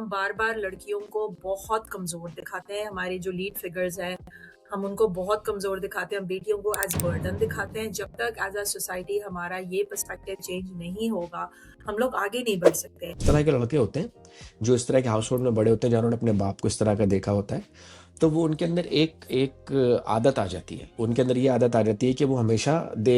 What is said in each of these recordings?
हम बार-बार लड़कियों को बहुत कमज़ोर दिखाते हैं, हमारी जो लीड फिगर्स हैं, हम उनको बहुत कमज़ोर दिखाते हैं, हम बेटियों को एज़ बर्डन दिखाते हैं। जब तक एज़ अ सोसाइटी हमारा ये पर्सपेक्टिव चेंज नहीं होगा, हम लोग आगे नहीं बढ़ सकते। इस तरह के लड़के होते हैं जो इस तरह के हाउस होल्ड में बड़े होते हैं, जिन्होंने अपने बाप को इस तरह का देखा होता है, तो वो उनके अंदर एक आदत आ जाती है। उनके अंदर ये आदत आ जाती है कि वो हमेशा they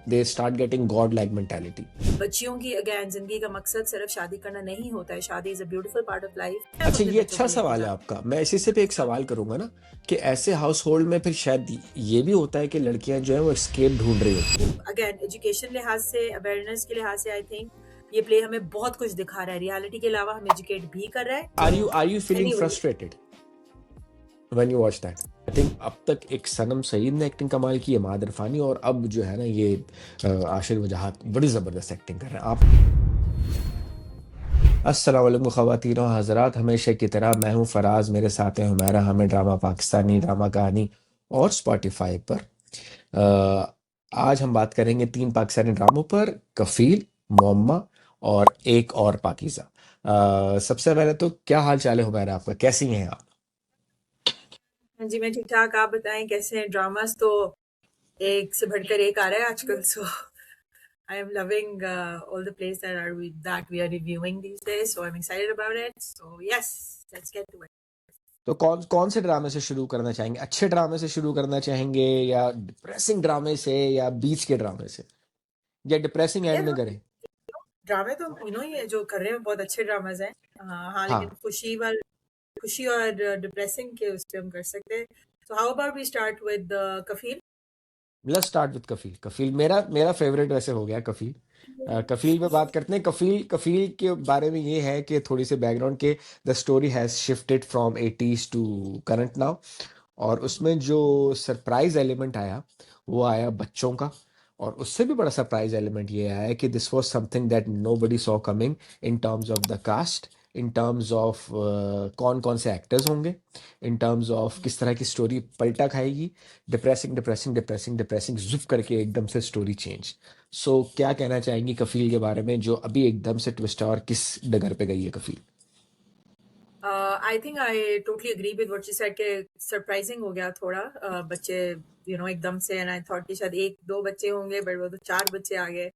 they start getting god like mentality. बच्चियों की अगेन ज़िंदगी का मकसद सिर्फ शादी करना नहीं होता है, शादी is a beautiful part of life. हम अच्छा, अपने ये बच्चों अच्छा को लेके सवाल है जाते आपका। मैं इसी से भी एक हैं। सवाल करूंगा ना कि ऐसे हाउस होल्ड में फिर शायद ये भी होता है कि लड़कियां जो है वो एस्केप ढूंढ रही होती हैं। अगेन एजुकेशन लिहाज से, अवेयरनेस के लिहाज से आई थिंक ये प्ले हमें बहुत कुछ दिखा रहा है, रियलिटी के अलावा हमें एजुकेट भी कर रहा है। Are you feeling anyway frustrated when you watch that? I think अब तक एक सनम सईद ने एक्टिंग कमाल की है, माद इरफानी, और अब जो है ना ये आशिर वजाहत बड़ी ज़बरदस्त एक्टिंग कर रहे हैं। आप अस्सलाम वालेकुम ख़वातीन और हज़रात, हमेशा की तरह मैं हूँ फराज, मेरे साथ है हुमैरा। हमें ड्रामा पाकिस्तानी, ड्रामा कहानी और स्पॉटिफाई पर अ, आज हम बात करेंगे 3 पाकिस्तानी ड्रामों पर, कफ़ील, मुअम्मा और एक और पाकीज़ा। सबसे पहले तो क्या हाल चाल है हुमैरा आपका? कैसी हैं आप? हाँ जी, मैं ठीक-ठाक। आप बताएँ कैसे हैं? ड्रामास तो एक से बढ़कर एक आ रहा है आजकल। So I am loving all the place that we are reviewing these days, so I'm excited about it. So yes, let's get to it. तो कौन कौन से ड्रामे से शुरू करना चाहेंगे? अच्छे ड्रामे से शुरू करना चाहेंगे या डिप्रेसिंग ड्रामे से या बीच के ड्रामे से, या डिप्रेसिंग एंड Yeah, में no, करें? ड्रामे तो ये जो कर रहे हैं बहुत अच्छे ड्रामास हैं। हाँ, लेकिन हाँ, खुशी और डिप्रेसिंग के उस पे हम कर सकते हैं। So how about we start with Kafeel? Let's start with Kafeel. Kafeel मेरा मेरा फेवरेट वैसे हो गया कफील। कफील पे बात करते हैं। कफील कफील के बारे में ये है कि थोड़ी सी बैकग्राउंड के, the story has shifted from 80s to current now, और उसमें जो सरप्राइज एलिमेंट आया वो आया बच्चों का। और उससे भी बड़ा सरप्राइज एलिमेंट ये आया कि this was something that nobody saw coming, in terms of the cast, in terms of कौन कौन से एक्टर्स होंगे, इन टर्म्स ऑफ किस तरह की स्टोरी पलटा खाएगी। डिप्रेसिंग डिप्रेसिंग डिप्रेसिंग डिप्रेसिंग जुप करके एकदम से स्टोरी चेंज। सो क्या कहना चाहेंगी कफील के बारे में, जो अभी एकदम से ट्विस्ट है, और किस डगर पे गई है Kafeel? I think I totally agree with what she said कि सरप्राइजिंग हो गया थोड़ा। बच्चे एकदम से, एंड आई थॉट कि शायद एक दो बच्चे होंगे, बट वो तो चार बच्चे आ गए।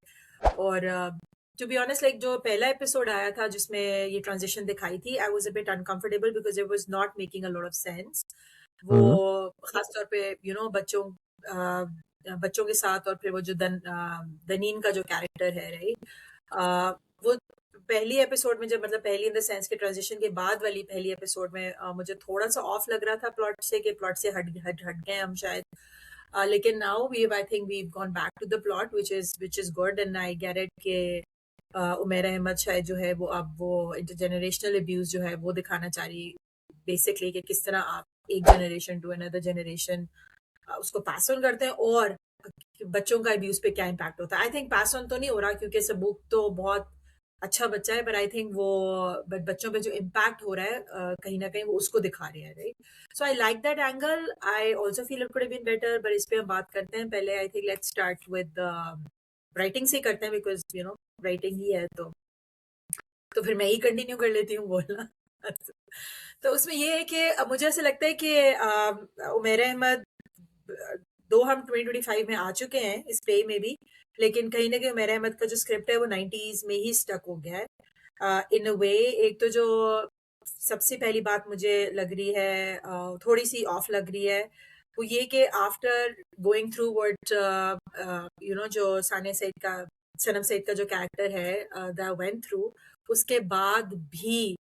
और टू बी ऑनेस्ट, लाइक जो पहला एपिसोड आया था जिसमें ये ट्रांजिशन दिखाई थी, I was a bit uncomfortable because it was not making a lot of sense. वो हम्म। खास तौर पे बच्चों के साथ, और फिर वो जो दनीन का जो कैरेक्टर है, राइट। वो पहली एपिसोड में, जब मतलब पहली इन द सेंस के ट्रांजिशन के बाद वाली पहली एपिसोड में मुझे थोड़ा सा ऑफ लग रहा था प्लॉट से हट गए हम शायद। लेकिन now we I think we gone back to the plot which is good, and I get it के उमेर अहमद शायद जो है वो अब वो इंटरजेनरेशनल अब्यूज जो है वो दिखाना चाह रही, बेसिकली कि किस तरह आप एक जनरेशन टू अनदर जनरेशन उसको पास ऑन करते हैं, और बच्चों का अब्यूज पे क्या इम्पैक्ट होता है। आई थिंक पास ऑन तो नहीं हो रहा क्योंकि सबूत तो बहुत अच्छा बच्चा है, पर आई थिंक वो बट बच्चों पे जो इम्पैक्ट हो रहा है कहीं ना कहीं वो उसको दिखा रहे हैं, right. So I like that angle. I also feel it could have been better, पर इस पे हम बात करते हैं। पहले I think let's start with writing से करते हैं, बिकॉज राइटिंग ही है, तो फिर मैं ही कंटिन्यू कर लेती हूँ बोलना। तो उसमें ये है कि अब मुझे ऐसा लगता है कि उमेर अहमद, दो हम 2025 में आ चुके हैं इस प्ले में भी, लेकिन कहीं ना कहीं उमेर अहमद का जो स्क्रिप्ट है वो 90s में ही स्टक हो गया है इन अ वे। एक तो जो सबसे पहली बात मुझे लग रही है, थोड़ी सी ऑफ लग रही है, वो ये कि आफ्टर गोइंग थ्रू व्हाट जो सनम सईद का जो कैरेक्टर है दैट वेंट थ्रू, उसके बाद भी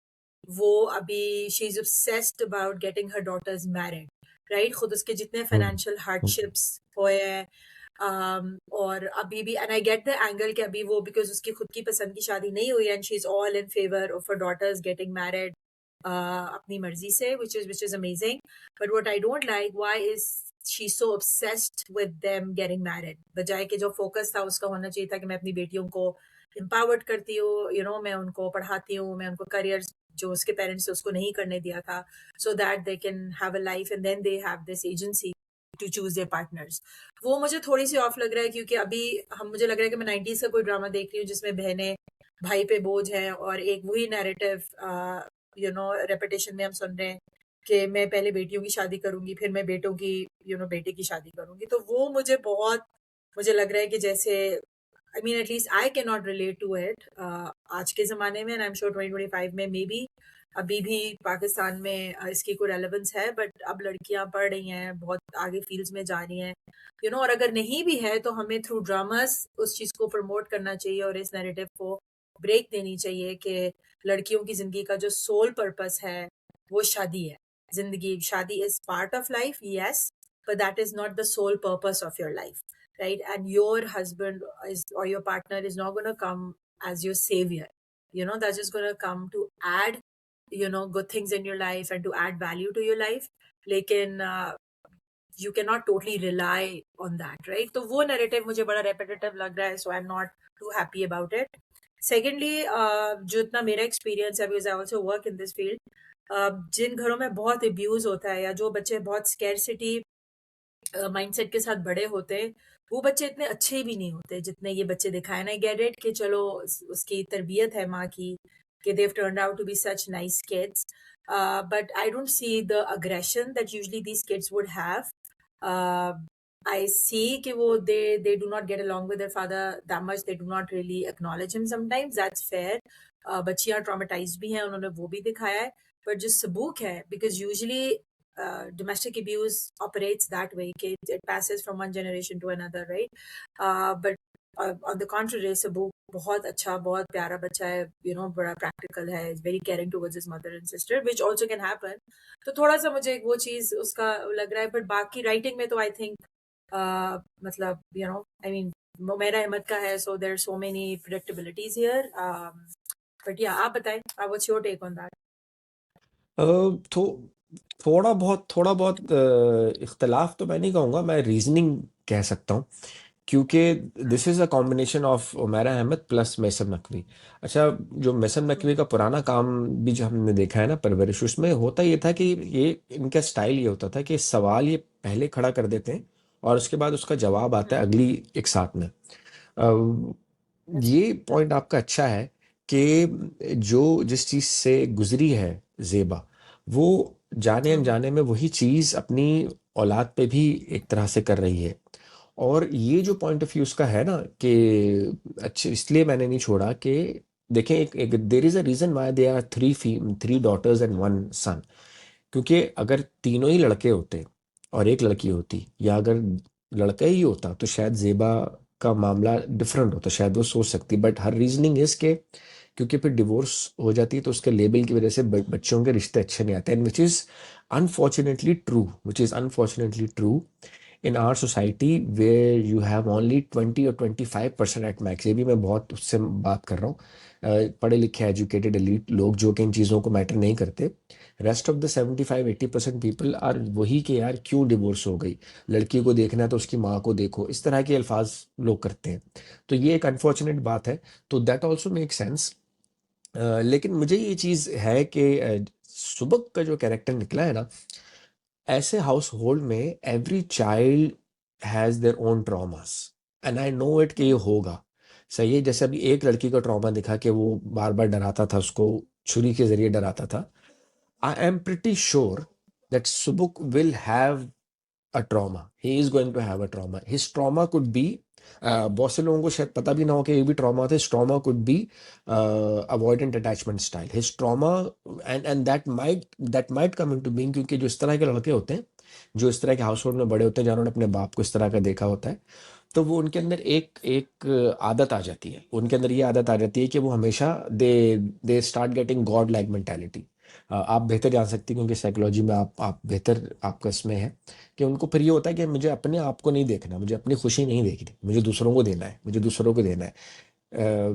वो अभी she is obsessed about getting her daughters married, right. खुद उसके जितने हम्म। फाइनेंशियल हार्डशिप्स हुए हैं, और अभी भी, and I get the angle कि अभी वो बिकॉज उसकी खुद की पसंद की शादी नहीं हुई, and she is all in favour of her daughters getting married अपनी मर्जी से, which is amazing. But what I don't like, why is she so obsessed with them getting married? बजाय कि जो फोकस था उसका होना चाहिए था कि मैं अपनी बेटियों को empowered करती हूँ, मैं उनको पढ़ाती हूँ, मैं उनको करियर जो उसके पेरेंट्स उसको नहीं करने दिया था, so that they can have a life and then they have this agency to choose their partners. वो मुझे थोड़ी सी ऑफ लग रहा है क्योंकि अभी मुझे लग रहा है कि मैं 90s का कोई ड्रामा देख रही हूँ जिसमें बहनें भाई पे बोझ है, और एक वही नैरेटिव रेपिटेशन में हम सुन रहे हैं कि मैं पहले बेटियों की शादी करूंगी, फिर मैं बेटों की बेटे की शादी करूंगी, तो वो मुझे लग रहा है कि जैसे I mean at least I can not relate to it आज के ज़माने में, एंड आई एम श्योर 2025 में मे बी अभी भी पाकिस्तान में इसकी कोई रेलेवेंस है, बट अब लड़कियां पढ़ रही हैं, बहुत आगे फील्ड्स में जा रही हैं, और अगर नहीं भी है तो हमें थ्रू ड्रामास उस चीज़ को प्रमोट करना चाहिए और इस नैरेटिव को ब्रेक देनी चाहिए कि लड़कियों की ज़िंदगी का जो सोल पर्पस है वो शादी है। ज़िंदगी, शादी is part of life, yes, but that is not the sole purpose of your life, right? And your husband or your partner is not going to come as your savior. That's just going to come to add good things in your life and to add value to your life. लेकिन you cannot totally rely on that, right? तो वो narrative मुझे बड़ा repetitive लग रहा है, so I'm not too happy about it. Secondly, जो इतना मेरा experience है, because I also work in this field, जिन घरों में बहुत abuse होता है या जो बच्चे बहुत scarcity माइंडसेट के साथ बड़े होते हैं, वो बच्चे इतने अच्छे भी नहीं होते जितने ये बच्चे दिखाए ना। गेट इट कि चलो उसकी तरबियत है माँ की, कि Dev turned out to be such nice kids, but I don't see the aggression that usually these kids would have. I see कि वो they do not get along with their father that much, they do not really acknowledge him sometimes, that's fair. बच्चियाँ traumatized भी हैं, उन्होंने वो भी दिखाया है, but जो सबूक है, because usually domestic abuse operates that way, it passes from one generation to another, right? But on the contrary, सबूक बहुत अच्छा, बहुत प्यारा बच्चा है, बड़ा practical है, is very caring towards his mother and sister, which also can happen. तो थोड़ा सा मुझे वो चीज उसका लग रहा है, बट बाकी राइटिंग में तो आई थिंक मतलब आई मीन मेरा अहमद का है, so there so many predictabilities here, but या आप बताएं, what's your take on that? तो थोड़ा बहुत इख्तलाफ तो मैं नहीं कहूँगा, मैं रीजनिंग कह सकता हूँ, क्योंकि this is a combination of Umaira Ahmad plus Maisam Naqvi. अच्छा, जो मैसम नकवी का पुराना काम भी जो हमने देखा है ना, परवरिश, उसमें होता ये था कि ये इनका स्टाइल ये होता था कि सवाल ये पहले खड़ा कर देते हैं और उसके बाद उसका जवाब आता है अगली एक साथ में। ये पॉइंट आपका अच्छा है कि जो जिस चीज़ से गुजरी है ज़ेबा, वो जाने अनजाने में वही चीज़ अपनी औलाद पे भी एक तरह से कर रही है। और ये जो पॉइंट ऑफ व्यू उसका है ना कि अच्छे, इसलिए मैंने नहीं छोड़ा कि देखें, एक there is a reason why they are three daughters and one son. क्योंकि अगर तीनों ही लड़के होते और एक लड़की होती, या अगर लड़का ही होता, तो शायद ज़ेबा का मामला डिफरेंट होता, शायद वो सोच सकती। बट हर रीजनिंग इज के क्योंकि फिर डिवोर्स हो जाती है तो उसके लेबल की वजह से बच्चों के रिश्ते अच्छे नहीं आते, and which is unfortunately true in our society, where you have only 20 और 25% एट मैक्स। ये भी मैं बहुत उससे बात कर रहा हूँ, पढ़े लिखे एजुकेटेड एलीट लोग जो कि इन चीज़ों को मैटर नहीं करते। Rest of the 75-80% people are वही कि यार क्यों डिवोर्स हो गई, लड़की को देखना है तो उसकी माँ को देखो, इस तरह के अल्फाज लोग करते हैं। तो ये एक अनफॉर्चुनेट बात है, तो दैट ऑल्सो मेक सेंस। लेकिन मुझे ये चीज़ है कि सुबक का जो कैरेक्टर निकला है ना, ऐसे हाउस होल्ड में every child has their own traumas, and I know it कि ये होगा। सही है, जैसे अभी एक लड़की का ट्रॉमा दिखा कि वो बार बार डराता था, उसको छुरी के जरिए डराता था। I am pretty sure that Subuk will have a trauma. He is going to have a trauma. His trauma could be बहुत से लोगों को शायद पता भी ना हो कि ये भी ट्रॉमा होता है। His trauma could be avoidant attachment style. His trauma and that might come into being क्योंकि जो इस तरह के लड़के होते हैं, जो इस तरह के हाउस होल्ड में बड़े होते हैं, जिन्होंने अपने बाप को इस तरह का देखा होता है, तो वो उनके अंदर एक एक आदत आ जाती है। उनके अंदर ये आदत आ जाती है कि वो हमेशा दे start getting god like mentality. आप बेहतर जान सकती हैं क्योंकि साइकोलॉजी में आप बेहतर आपका इसमें है कि उनको फिर ये होता है कि मुझे अपने आप को नहीं देखना, मुझे अपनी खुशी नहीं देखनी, मुझे दूसरों को देना है, मुझे दूसरों को देना है।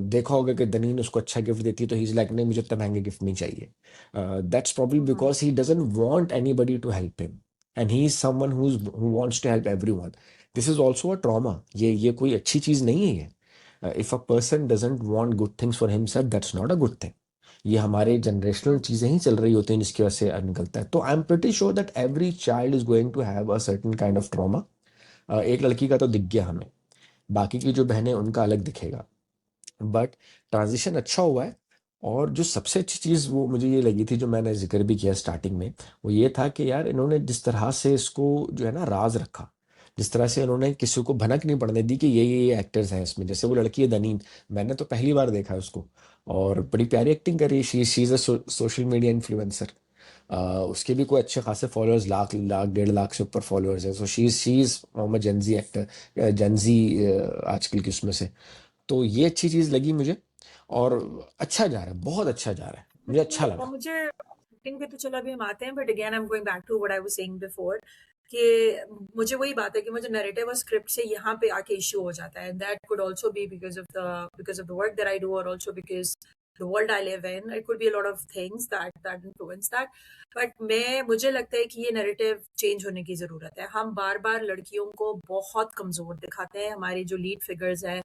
देखा होगा कि दनीन उसको अच्छा गिफ्ट देती है तो ही इज लाइक नहीं, मुझे इतना महंगे गिफ्ट नहीं चाहिए। That's probably because he doesn't want anybody to help him, and he is someone who wants to help everyone. This is also a trauma. ये कोई अच्छी चीज नहीं है। If a person doesn't want good things for himself, that's not a good thing. ये हमारे generational चीजें ही चल रही होती हैं जिसकी वजह से निकलता है। तो I am pretty sure that every child is going to have a certain kind of trauma. एक लड़की का तो दिख गया हमें, बाकी की जो बहनें उनका अलग दिखेगा। बट ट्रांजिशन अच्छा हुआ है, और जो सबसे अच्छी चीज़ वो मुझे ये लगी थी, जो मैंने ज़िक्र भी किया स्टार्टिंग में, वो ये था कि यार इन्होंने जिस तरह से इसको जो है ना राज़ रखा, जिस तरह से इन्होंने किसी को भनक नहीं पड़ने दी कि ये एक्टर्स हैं इसमें। जैसे वो लड़की है दनीन, मैंने तो पहली बार देखा है उसको, और बड़ी प्यारी एक्टिंग करी। She is a social media influencer. उसके भी कोई अच्छे खासे फॉलोअर्स, लाख लाख 1.5 लाख से ऊपर फॉलोअर्स हैं। So she is Gen Z actor, Gen Z आजकल की उसमें से। तो ये अच्छी चीज़ लगी मुझे, और अच्छा जा रहा है, बहुत अच्छा जा रहा है, मुझे अच्छा लगा। मुझे एक्टिंग पे तो चलो अभी हम आते हैं, but again I am going back to what I was saying before कि मुझे वही बात है कि मुझे नैरेटिव और स्क्रिप्ट से यहाँ पे आके इश्यू हो जाता है। That could also be because of the work that I do, और also because the world I live in. It could be a lot of things that influence that. But मुझे लगता है कि ये नैरेटिव चेंज होने की जरूरत है। हम बार बार लड़कियों को बहुत कमजोर दिखाते हैं, हमारी जो लीड फिगर्स है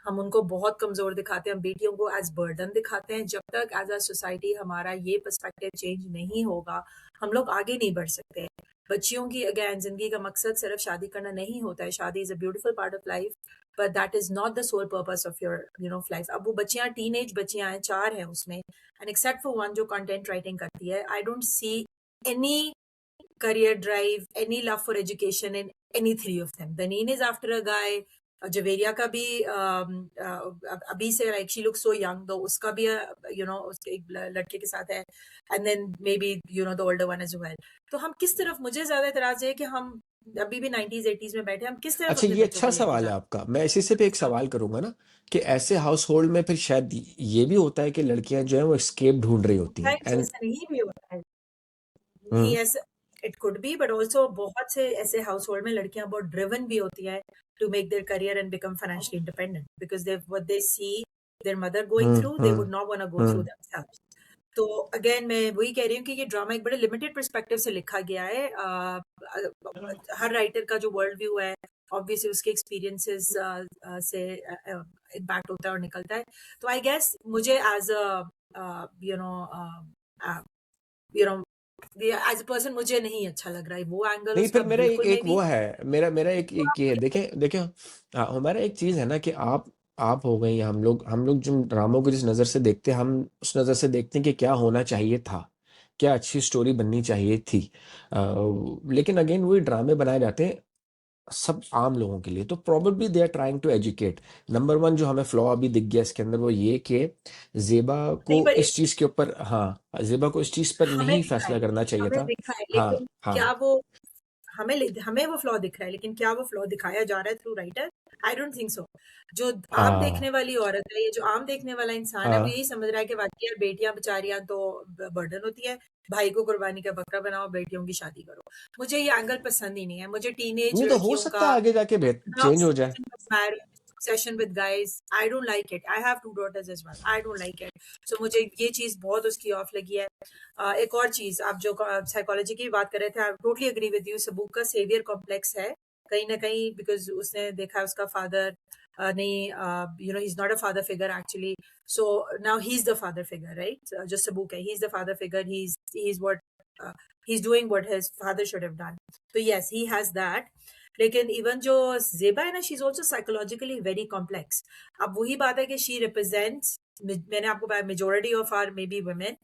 हम उनको बहुत कमजोर दिखाते हैं, हम बेटियों को एज बर्डन दिखाते हैं। जब तक एज अ सोसाइटी हमारा ये पर्सपेक्टिव चेंज नहीं होगा, हम लोग आगे नहीं बढ़ सकते हैं। बच्चियों की अगेन जिंदगी का मकसद सिर्फ शादी करना नहीं होता है। शादी is a beautiful part of life, but that is not the sole purpose of your life. अब वो बच्चियां टीनेज बच्चियां हैं, 4 हैं उसमें, एंड एक्सेप्ट फॉर वन जो कंटेंट राइटिंग करती है, I don't see any career drive, any love for education in any three of them. Daneen is after a guy. Javeria का भी अभी से like she looks so young, though उसका भी उसके एक लड़के के साथ है, and then maybe the older one as well. तो हम किस तरफ, मुझे ज्यादा एतराज है कि हम अभी भी 90s 80s में बैठे, हम किस तरफ अच्छा, अपने ये बच्चों अच्छा को लेके सवाल है जा आपका। मैं इसी से पे एक सवाल करूंगा ना, कि ऐसे हाउस होल्ड में फिर शायद ये भी होता है कि लड़कियां जो है वो एस्केप ढूंढ रही होती रहे हैं, हैं। एंड ऐसा नहीं भी होता है, नहीं हम्म ऐसा, it could B, but also बहुत से ऐसे हाउस होल्ड में लड़कियां बहुत ड्रिवन भी होती है to make their career and become financially independent, because they what they see their mother going hmm through, they hmm would not want to go through hmm themselves. तो again मैं वही कह रही हूँ कि ये ड्रामा एक बड़े लिमिटेड पर्सपेक्टिव से लिखा गया है। हर राइटर का जो वर्ल्ड व्यू है ऑब्वियसली उसके एक्सपीरियंसेस से इम्पैक्ट होता है और निकलता है। तो आई गेस मुझे as a you know as a person मुझे नहीं अच्छा लग रहा है वो एंगल नहीं, उसका, फिर मेरा एक बिल्कुल में एक भी। वो है, मेरा एक ये है, देखें देखें। हमारा एक चीज है ना कि आप हो गई, हम लोग जो ड्रामों को जिस नजर से देखते हैं, हम उस नजर से देखते हैं कि क्या होना चाहिए था, क्या अच्छी स्टोरी बननी चाहिए थी। लेकिन अगेन वही ड्रामे बनाए जाते हैं सब आम लोगों के लिए, तो probably they are trying to educate. Number one जो हमें फ्लॉ अभी दिख गया इसके अंदर, वो ये कि जेबा को नहीं पर इस चीज के ऊपर, हाँ, जेबा को इस चीज पर हमें नहीं दिखा फैसला है, करना चाहिए हमें था। दिखा है, हाँ लेकिन हाँ क्या वो हमें वो फ्लॉ दिख रहा है, लेकिन क्या वो फ्लॉ दिखाया जा रहा है through writer? I don't think so. जो आम देखने हाँ वाली औरत है, ये जो आम देखने वाला इंसान है, वो हाँ। यही समझ रहा है कि वाकई यार बेटियां बेचारियां तो बर्डन होती है, भाई को कुर्बानी का बकरा बनाओ, बेटियों की शादी करो। मुझे ये एंगल पसंद ही नहीं है। मुझे टीनेज नहीं तो हो लड़कियों सकता का है आगे जाके चेंज हो जाए। obsession with guys, I don't like it. I have 2 daughters as well. I don't like it. So मुझे ये चीज बहुत उसकी ऑफ लगी है। एक और चीज, आप जो साइकोलॉजी की बात कर रहे थे, I totally agree with you. सबूक का सेवियर कॉम्प्लेक्स है कहीं ना कहीं, बिकॉज उसने देखा उसका फादर नहीं, he is not a father figure actually. So now he is the father figure, right? जो सबूक है, he is the father figure, he is what he is doing what his father should have done. तो yes, he has that. लेकिन even जो जेबा है ना, she is also psychologically very complex. अब वही बात है कि शी रिप्रेजेंट्स, मैंने आपको बताया, majority of our may be women.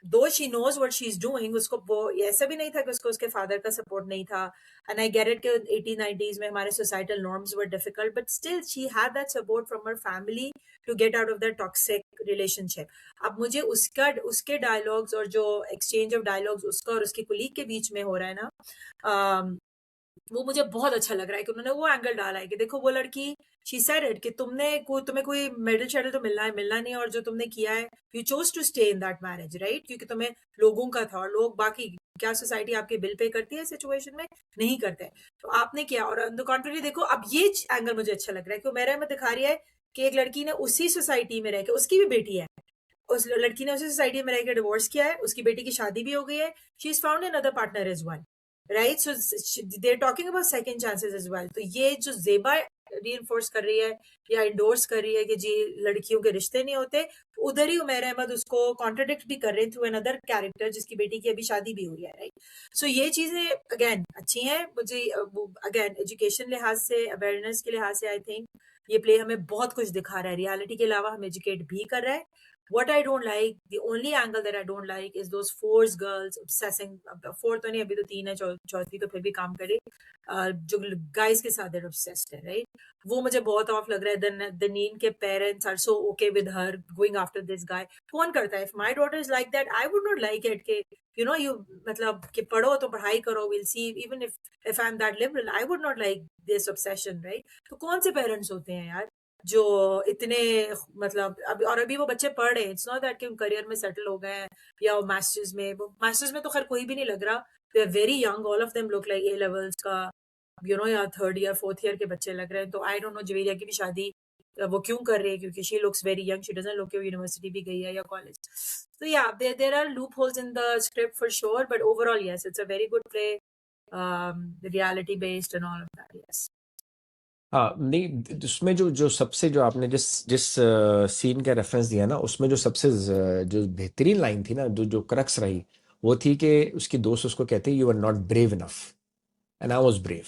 Though she knows what she is doing, उसको वो ऐसा भी नहीं था कि उसको उसके फादर का सपोर्ट नहीं था। एंड आई गेट इट कि 80s 90s में हमारे societal norms were difficult, but still she had that support from her family to get out of that toxic relationship. अब मुझे उसके डायलॉग्स और जो एक्सचेंज ऑफ डायलॉग्स उसका और उसके कुलीग के बीच में हो रहा है ना, वो मुझे बहुत अच्छा लग रहा है कि उन्होंने वो एंगल डाला है कि देखो वो लड़की, शी सेड इट कि तुम्हें कोई मेडल शेडल तो मिलना नहीं, और जो तुमने किया है, you chose to stay in that marriage, right? क्योंकि तुम्हें लोगों का था, और लोग बाकी क्या सोसाइटी आपके बिल पे करती है सिचुएशन में? नहीं करते। तो आपने किया, और ऑन द कॉन्ट्ररी देखो, अब ये एंगल मुझे अच्छा लग रहा है कि मेरे में दिखा रही है कि एक लड़की ने उसी सोसाइटी में रह के, उसकी भी बेटी है, उस लड़की ने उसी सोसाइटी में रहकर डिवोर्स किया है, उसकी बेटी की शादी भी हो गई है, she is found another partner as well, right? So they are talking about second chances as well. तो ये जो जेबा रीइंफोर्स कर रही है या इंडोर्स कर रही है कि जी लड़कियों के रिश्ते नहीं होते, उधर ही उमैर अहमद उसको कॉन्ट्रोडिक्ट भी कर रहे हैं थ्रू अनदर कैरेक्टर जिसकी बेटी की अभी शादी भी हुई है, राइट? सो ये चीजें अगेन अच्छी हैं। मुझे अगेन एजुकेशन लिहाज से, अवेयरनेस के लिहाज से, आई थिंक ये प्ले हमें बहुत कुछ दिखा रहा है, रियलिटी के अलावा हमें एजुकेट भी कर रहा है। What I don't like, the only angle that I don't like is those force girls obsessing. Four तो नहीं, अभी तो तीन है, चौथी तो फिर भी काम करे, जो guys के साथ they're obsessed है, right? वो मुझे बहुत ऑफ लग रहा है. The Neen के parents are so okay with her going after this guy. कौन करता है? If my daughter is like that, I would not like it. कि you मतलब कि पढ़ो तो पढ़ाई करो. We'll see. Even if I'm that liberal, I would not like this obsession, right? तो कौन से parents होते हैं यार जो इतने, मतलब अभी वो बच्चे पढ़ रहे हैं. इट्स नॉट दैट कि करियर में सेटल हो गए हैं या वो मास्टर्स में तो खैर कोई भी नहीं लग रहा. They are very young, all of them look like A levels का या थर्ड ईयर फोर्थ ईयर के बच्चे लग रहे हैं. तो आई डोंट नो जवेरिया की भी शादी वो क्यों कर रही है, क्योंकि she looks very young. She doesn't look university भी गई है या कॉलेज. तो या there are loopholes in the script for sure, but overall yes, it's a very good play, reality based and all of that. Yes. हाँ नहीं, उसमें जो जो सबसे जो आपने जिस जिस सीन का रेफरेंस दिया ना, उसमें जो सबसे जो बेहतरीन लाइन थी ना, जो जो क्रक्स रही, वो थी कि उसकी दोस्त उसको कहते you are not brave enough and I was brave.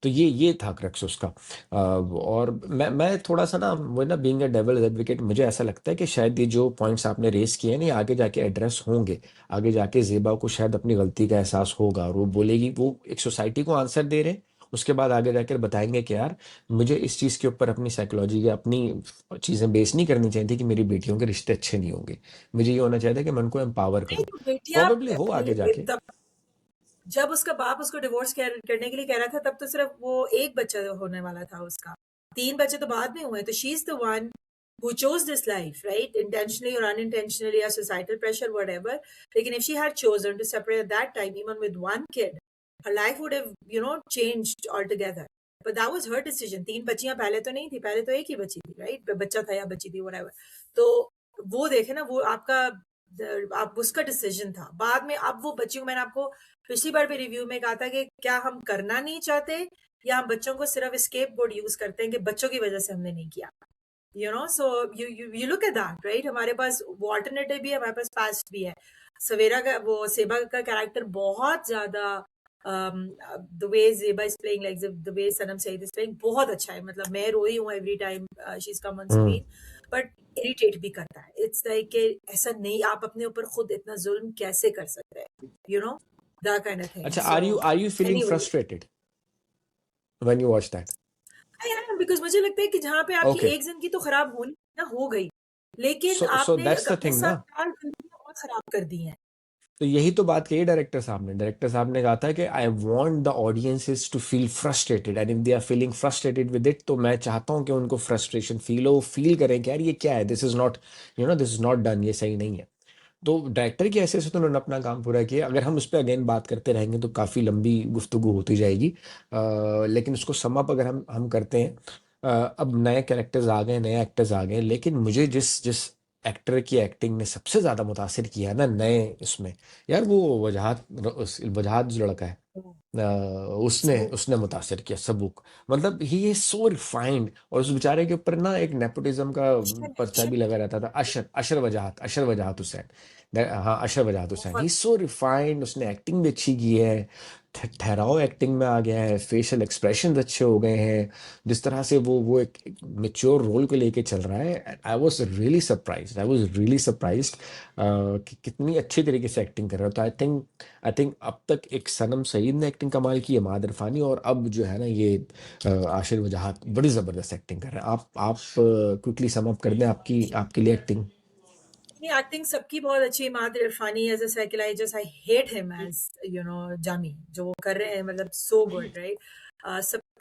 तो ये था क्रक्स उसका. और मैं थोड़ा सा ना, वो ना बीइंग अ डेविल्स एडवोकेट, मुझे ऐसा लगता है कि शायद ये जो पॉइंट्स आपने रेस किए हैं ना, ये आगे जाके एड्रेस होंगे. आगे जाके जेबा को शायद अपनी गलती का एहसास होगा और वो बोलेगी, वो एक सोसाइटी को आंसर दे रहे हैं, उसके बाद आगे जाकर बताएंगे कि यार मुझे इस चीज़ के ऊपर अपनी साइकोलॉजी या अपनी चीज़ें बेस नहीं करनी चाहिए थी कि मेरी बेटियों के रिश्ते अच्छे नहीं होंगे. मुझे ये होना चाहिए था कि मैं उनको एम्पावर नहीं करूँ. तो बेटियां, प्रोबेबली हो आगे जाके. तब जब उसका बाप उसको डिवोर्स करने के लिए कह रहा था, तब तो सिर्फ वो एक बच्चा होने वाला था उसका. तीन बच्चे तो बाद में हुए. तो she is the one who chose this life, right? Intentionally or unintentionally, or societal pressure, whatever. Like, if she had chosen to separate at that time, even with one kid, her life would have, changed altogether. But that was her decision. तीन बच्चियां पहले तो नहीं थी, पहले तो एक ही बच्ची थी, right? बच्चा था या बच्ची थी, whatever. तो वो देखे ना, वो आपका आप उसका डिसीजन था. बाद में अब वो बच्चियों को, मैंने आपको पिछली बार भी रिव्यू में कहा था कि क्या हम करना नहीं चाहते या हम बच्चों को सिर्फ स्केप बोर्ड यूज करते हैं कि बच्चों की वजह से हमने नहीं किया. So you look at that, right? हमारे पास वो ऑल्टरनेटिव भी है, हमारे पास पास्ट भी है. सवेरा का वो सेबा का कैरेक्टर बहुत ज्यादा, the way Zeba is playing, like the way Sanam Saeed is playing, बहुत अच्छा है. मतलब मैं रोई हूँ every time she is come on hmm. Screen. But irritate भी करता है. इट्स लाइक कि ऐसा नहीं, आप अपने ऊपर खुद इतना जुल्म कैसे कर सकते हैं, दैट काइंड ऑफ थिंग. अच्छा, so are you feeling anyway, frustrated when you watch that? Because मुझे लगता है कि जहाँ पे आपकी ओके. एक जिंदगी तो खराब होनी ना, हो गई, लेकिन सो आपने दैट्स द अपने थिंग साथ ना. 4 जिंदगियां और खराब कर दी हैं. तो यही तो बात कही डायरेक्टर साहब ने कहा था कि I want the audiences to feel frustrated, and if they are feeling frustrated with it, तो मैं चाहता हूं कि उनको फ्रस्ट्रेशन फील हो, फील करें कि यार ये क्या है, this is not, this is not done, ये सही नहीं है. तो डायरेक्टर की हैसियत से तो उन्होंने अपना काम पूरा किया. अगर हम उस पर अगेन बात करते रहेंगे तो काफ़ी लंबी गुफ्तगू होती जाएगी. लेकिन उसको सम अप अगर हम करते हैं, अब नए कैरेक्टर्स आ गए, नए एक्टर्स आ गए, लेकिन मुझे जिस जिस एक्टर की एक्टिंग ने सबसे ज़्यादा मुतासिर किया ना नए इसमें, यार वो वजहात जो लड़का है, अ, उसने सबूत. उसने मुतासिर किया, सबूक. मतलब ही इज सो रिफाइंड, और उस बेचारे के ऊपर ना एक नेपोटिज्म का एक्शन, पर्चा भी एक्शन लगा रहता था. अशर वजाहत हुसैन. हाँ, अशर वजाहत हुसैन, ही बहुत. सो रिफाइंड. उसने एक्टिंग भी अच्छी की है, ठहराव एक्टिंग में आ गया है, फेशियल एक्सप्रेशन अच्छे हो गए हैं, जिस तरह से वो एक मेच्योर रोल को लेके चल रहा है. आई वॉज रियली सरप्राइज्ड कि कितनी अच्छी तरीके से एक्टिंग कर रहा है. तो आई थिंक अब तक एक सनम सईद ने एक्टिंग कमाल की है, माद इरफानी, और अब जो है ना ये आशिर वजाहत बड़ी ज़बरदस्त एक्टिंग कर रहे हैं. आप क्विकली सम अप कर दें आपकी आपके लिए एक्टिंग. एक्टिंग सबकी बहुत अच्छी. Madir Irfani as a psychologist, I hate him as Jami, जो वो कर रहे हैं, मतलब सो गुड, राइट?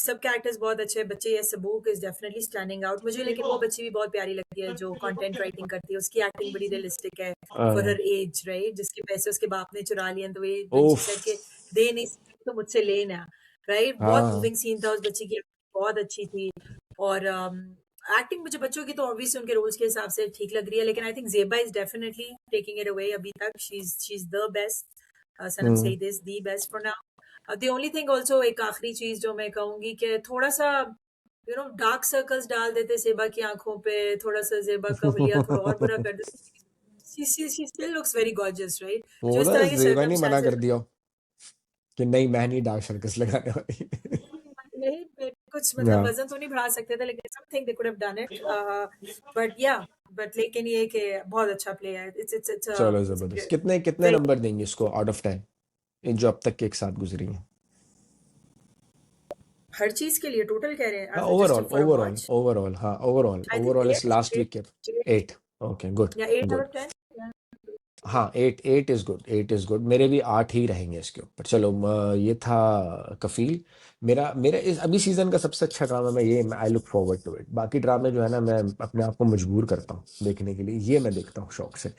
सब कैरेक्टर्स बहुत अच्छे हैं. बच्चे, ये सबूक इज डेफिनेटली स्टैंडिंग आउट मुझे. लेकिन वो बच्ची भी बहुत प्यारी लगती है जो कंटेंट राइटिंग करती है. उसकी एक्टिंग बड़ी रियलिस्टिक है फॉर हर एज, राइट? जिसके पैसे उसके बाप ने चुरा लिए. तो way when she of. Said के दे नहीं सकते तो मुझसे लेना, राइट? बहुत हाँ. मूविंग सीन था. उस बच्ची की acting बहुत अच्छी थी. और एक्टिंग मुझे बच्चों की तो ऑब्वियसली उनके रोल्स के हिसाब से ठीक लग रही है. लेकिन I think Zeba is definitely taking it away. अभी तक she is the best. Sanam hmm. Saeed is the best for now. The only thing also, एक आखिरी चीज जो मैं कहूंगी कि थोड़ा सा डार्क सर्कल्स डाल देते जेबा की आंखों पे, थोड़ा सा जेबा का हुलिया थोड़ा और बुरा कर देते. she still looks very gorgeous, right? जो वो इस ना तरह की जेबा ने मना कर circumstances. दिया कि नहीं, मैं नहीं डार्क सर्कस लगाने वाली. नहीं, कुछ मतलब हाँ वजन तो नहीं बढ़ा सकते थे, लेकिन something they could have done it. But या, बट लेकिन ये कि बहुत अच्छा प्ले है। इट्स चलो इट्स जबरदस्त। कितने कितने वेरी नंबर देंगे इसको आउट ऑफ 10 इन जो अब तक के एक साथ गुजरी हैं? हर चीज के लिए टोटल कह रहे हैं, हाँ, just overall for a overall watch. Overall, हाँ ओवरऑल आई थिंक ओवरऑल इस एट लास्ट वीक के एट 8। ओके, गुड या 8 आउट गुड। ऑफ 10। हाँ, 8 इज गुड, 8 इज गुड। मेरे भी 8 ही रहेंगे इसके ऊपर। चलो ये था कफील। मेरा मेरा इस अभी सीजन का सबसे अच्छा ड्रामा मैं ये, I look forward to it. बाकी ड्रामे जो है ना, मैं अपने आप को मजबूर करता हूँ देखने के लिए, ये मैं देखता हूँ शौक से।